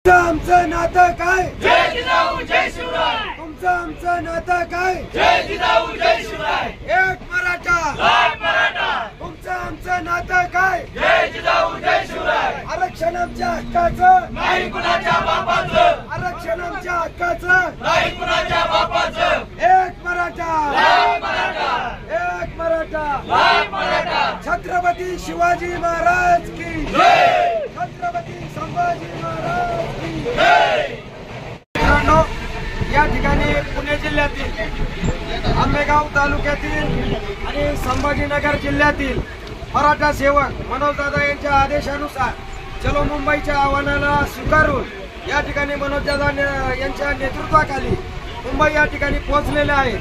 आमचं नातं काय? जय जिजाऊ जय शिवराय. तुमचं आमचं नातं काय? जय जिजाऊ जय शिवराय. एक मराठा लाख मराठा. तुमचं आमचं नातं काय? जय जिजाऊ जय शिवराय. आरक्षण आमच्या हक्काचं नाही कुणाच्या बापाचं. आरक्षण आमच्या हक्काचं नाही कुणाच्या बापाचं. एक मराठा लाख मराठा. एक मराठा लाख मराठा. छत्रपती शिवाजी महाराज की जय. छत्रपती संभाजी महाराज की जय. मित्रांनो, या ठिकाणी पुणे जिल्ह्यातील आंबेगाव तालुक्यातील आणि संभाजीनगर जिल्ह्यातील मराठा सेवक मनोजदादा यांच्या आदेशानुसार चलो मुंबईच्या आव्हानाला स्वीकारून या ठिकाणी मनोजदादा यांच्या नेतृत्वाखाली मुंबई या ठिकाणी पोहोचलेले आहे।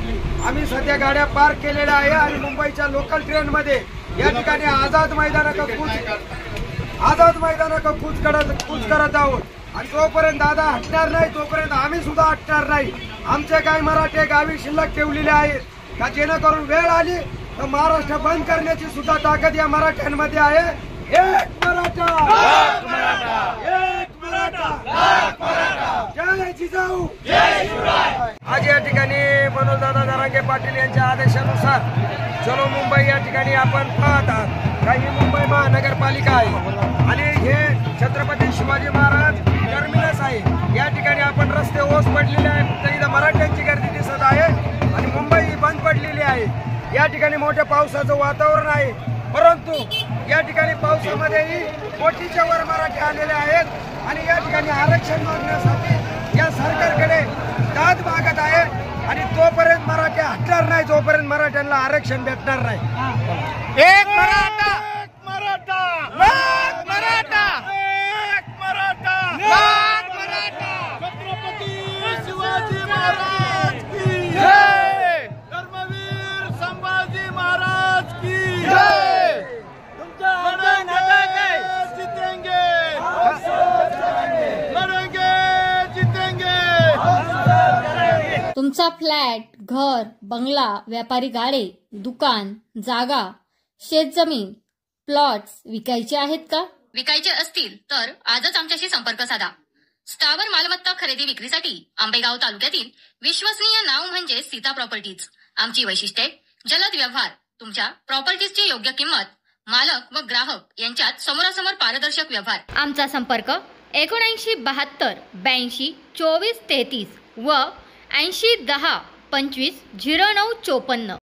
आम्ही सध्या गाड्या पार्क केलेल्या आहे आणि मुंबईच्या लोकल ट्रेन मध्ये या ठिकाणी आझाद मैदानाकडे कूच करत आहोत आणि जोपर्यंत दादा हटणार नाही तोपर्यंत आम्ही सुद्धा हटणार नाही। आमचे काही मराठे गावी शिल्लक ठेवलेले आहेत का जेणेकरून वेळ आली तर महाराष्ट्र बंद करण्याची सुद्धा ताकद या मराठ्यांमध्ये आहे। एक मराठा लाख मराठा. एक मराठा लाख मराठा. जय जिजाऊ जय शिवराय. आज या ठिकाणी मनोजदादा जरांगे पाटील यांच्या आदेशानुसार चलो मुंबई या ठिकाणी आपण पाहत आहात काही मुंबई महानगरपालिका आहे आणि हे छत्रपती शिवाजी महाराज टर्मिनस आहे। या ठिकाणी आपण रस्ते ओस पडलेले आहे, फक्त इथं मराठ्यांची गर्दी दिसत आहे आणि मुंबई बंद पडलेली आहे। या ठिकाणी मोठ्या पावसाचं वातावरण आहे, परंतु या ठिकाणी पावसामध्येही कोटीच्या वर मराठी आलेले आहेत आणि या ठिकाणी आरक्षण मागण्यासाठी या सरकारकडे दाद मागत आहे आणि तोपर्यंत मराठी हटणार नाही जोपर्यंत मराठ्यांना आरक्षण भेटणार नाही। एक मराठा. एक मराठा. लाख मराठा. एक मराठा. लाख मराठा. छत्रपती शिवाजी महाराज की जय. धर्मवीर संभाजी महाराज की जय. जीतेंगे लढेंगे जीतेंगे. तुमचा फ्लॅट, घर, बंगला, व्यापारी गाडे, दुकान, जागा, शेतजमीन, प्लॉट्स विकायचे आहेत का? विकायचे असतील तर आजच आमच्याशी संपर्क साधा। स्थावर मालमत्ता खरेदी विक्रीसाठी आंबेगाव तालुक्यातील विश्वसनीय नाव म्हणजे सीता प्रॉपर्टीज। आमची वैशिष्ट्ये: जलद व्यवहार, तुमच्या प्रॉपर्टीजची योग्य किंमत, मालक व ग्राहक यांच्यात समोरासमोर पारदर्शक व्यवहार। आमचा संपर्क 7972 82 24 33 व 80 10 25 09 54।